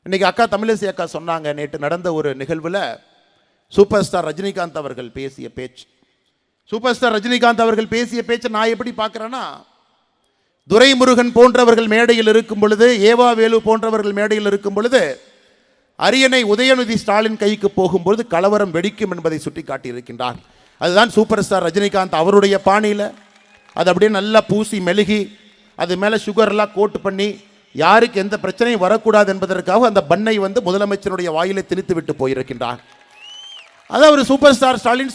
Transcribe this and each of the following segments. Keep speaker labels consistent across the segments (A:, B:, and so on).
A: இன்றைக்கி அக்கா தமிழிசை அக்கா சொன்னாங்க, நேற்று நடந்த ஒரு நிகழ்வில் சூப்பர் ஸ்டார் ரஜினிகாந்த் அவர்கள் பேசிய பேச்சு. சூப்பர் ஸ்டார் ரஜினிகாந்த் அவர்கள் பேசிய பேச்சை நான் எப்படி பார்க்குறேன்னா, துரைமுருகன் போன்றவர்கள் மேடையில் இருக்கும் பொழுது, ஏவா வேலு போன்றவர்கள் மேடையில் இருக்கும் பொழுது, அரியணை உதயநிதி ஸ்டாலின் கைக்கு போகும்பொழுது கலவரம் வெடிக்கும் என்பதை சுட்டி காட்டியிருக்கின்றார். அதுதான் சூப்பர் ஸ்டார் ரஜினிகாந்த் அவருடைய பாணியில் அது அப்படியே நல்லா பூசி மெழுகி அது மேலே சுகர்லாம் கோட்டு பண்ணி யாருக்கு எந்த பிரச்சனையும் வரக்கூடாது என்பதற்காக அந்த பண்ணை முதலமைச்சருடைய வாயிலை திணித்து விட்டு போயிருக்கின்றார். அதான் ஒரு சூப்பர் ஸ்டார் ஸ்டாலின்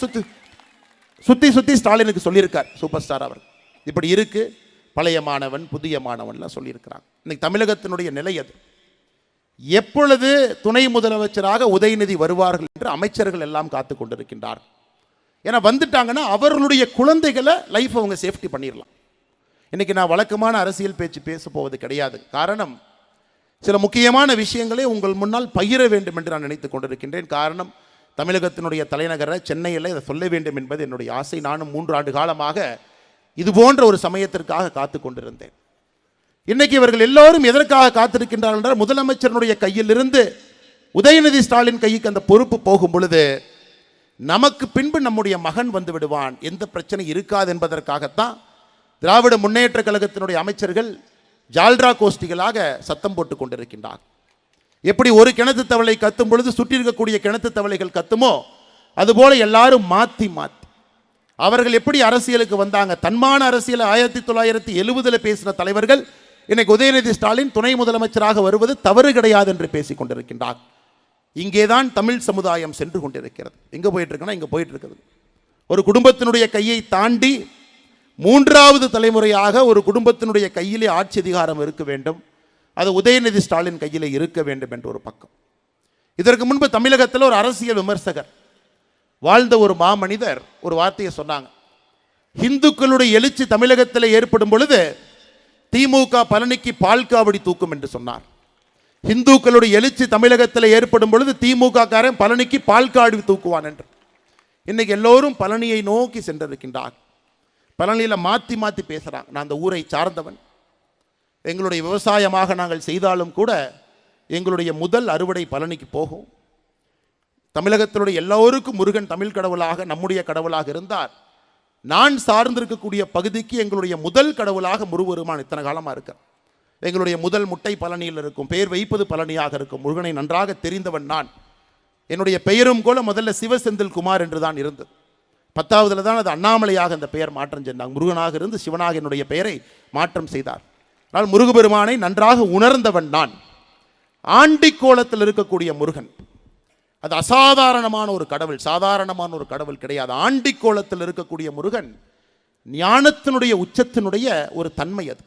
A: சுத்தி ஸ்டாலினுக்கு சொல்லியிருக்கார். சூப்பர் ஸ்டார் அவர் இப்படி இருக்கு, பழைய மாணவன் புதிய மாணவன்லாம் சொல்லியிருக்கிறாங்க. இன்னைக்கு தமிழகத்தினுடைய நிலை அது. எப்பொழுது துணை முதலமைச்சராக உதயநிதி வருவார்கள் என்று அமைச்சர்கள் எல்லாம் காத்து கொண்டிருக்கின்றார். ஏன்னா வந்துட்டாங்கன்னா அவர்களுடைய குழந்தைகளை லைஃப் அவங்க சேஃப்டி பண்ணிடலாம். இன்னைக்கு நான் வழக்கமான அரசியல் பேச்சு பேச போவது கிடையாது. காரணம், சில முக்கியமான விஷயங்களை உங்கள் முன்னால் பகிர வேண்டும் என்று நான் நினைத்து கொண்டிருக்கின்றேன். காரணம், தமிழகத்தினுடைய தலைநகர சென்னையில் இதை சொல்ல வேண்டும் என்பது என்னுடைய ஆசை. நானும் 3 ஆண்டு காலமாக இது போன்ற ஒரு சமயத்திற்காக காத்து கொண்டிருந்தேன். இன்னைக்கு இவர்கள் எல்லோரும் எதற்காக காத்திருக்கின்றார்கள் என்றால், முதலமைச்சருடைய கையிலிருந்து உதயநிதி ஸ்டாலின் கைக்கு அந்த பொறுப்பு போகும் பொழுது நமக்கு பின்பு நம்முடைய மகன் வந்து விடுவான், எந்த பிரச்சனை இருக்காது என்பதற்காகத்தான் திராவிட முன்னேற்ற கழகத்தினுடைய அமைச்சர்கள் ஜால்ரா கோஷ்டிகளாக சத்தம் போட்டு கொண்டிருக்கின்றார். எப்படி ஒரு கிணத்து தவளை கத்தும் பொழுது சுற்றி இருக்கக்கூடிய கிணத்து தவளைகள் கத்துமோ அதுபோல எல்லாரும் மாற்றி அவர்கள் எப்படி அரசியலுக்கு வந்தாங்க. தன்மான அரசியல் 1970 பேசின தலைவர்கள் இன்னைக்கு உதயநிதி ஸ்டாலின் துணை முதலமைச்சராக வருவது தவறு கிடையாது என்று பேசிக் கொண்டிருக்கின்றார். இங்கேதான் தமிழ் சமுதாயம் சென்று கொண்டிருக்கிறது. எங்கே போயிட்டு இருக்குன்னா, இங்கே போயிட்டு இருக்குது. ஒரு குடும்பத்தினுடைய கையை தாண்டி 3வது தலைமுறையாக ஒரு குடும்பத்தினுடைய கையிலே ஆட்சி அதிகாரம் இருக்க வேண்டும். அது உதயநிதி ஸ்டாலின் கையில் இருக்க வேண்டும் என்று ஒரு பக்கம். இதற்கு முன்பு தமிழகத்தில் ஒரு அரசியல் விமர்சகர் வாழ்ந்த ஒரு மாமனிதர் ஒரு வார்த்தையை சொன்னாங்க. இந்துக்களுடைய எழுச்சி தமிழகத்தில் ஏற்படும் பொழுது திமுக பழனிக்கு பால் காவடி தூக்கும் என்று சொன்னார். இந்துக்களுடைய எழுச்சி தமிழகத்தில் ஏற்படும் பொழுது திமுக காரன் பழனிக்கு பால் காவடி தூக்குவான் என்று. இன்னைக்கு எல்லோரும் பழனியை நோக்கி சென்றிருக்கின்றார். பழனியில் மாற்றி பேசுகிறாங்க. நான் அந்த ஊரை சார்ந்தவன், எங்களுடைய விவசாயமாக நாங்கள் செய்தாலும் கூட எங்களுடைய முதல் அறுவடை பழனிக்கு போகும். தமிழகத்தினுடைய எல்லோருக்கும் முருகன் தமிழ் கடவுளாக நம்முடைய கடவுளாக இருந்தார். நான் சார்ந்திருக்கக்கூடிய பகுதிக்கு எங்களுடைய முதல் கடவுளாக முருகருமான் இத்தனை காலமாக இருக்கிறார். எங்களுடைய முதல் முட்டை பழனியில் இருக்கும், பெயர் வைப்பது பழனியாக இருக்கும். முருகனை நன்றாக தெரிந்தவன் நான். என்னுடைய பெயரும் கூட முதல்ல சிவசெந்தில் குமார் என்று தான் இருந்தது. 10வதுல தான் அது அண்ணாமலையாக அந்த பெயர் மாற்றம் செஞ்சாங்க. முருகனாக இருந்து சிவனாக என்னுடைய பெயரை மாற்றம் செய்தார். ஆனால் முருகபெருமானை நன்றாக உணர்ந்தவன் நான். ஆண்டிக்கோலத்தில் இருக்கக்கூடிய முருகன் அது அசாதாரணமான ஒரு கடவுள், சாதாரணமான ஒரு கடவுள் கிடையாது. ஆண்டிக்கோலத்தில் இருக்கக்கூடிய முருகன் ஞானத்தினுடைய உச்சத்தினுடைய ஒரு தன்மை அது.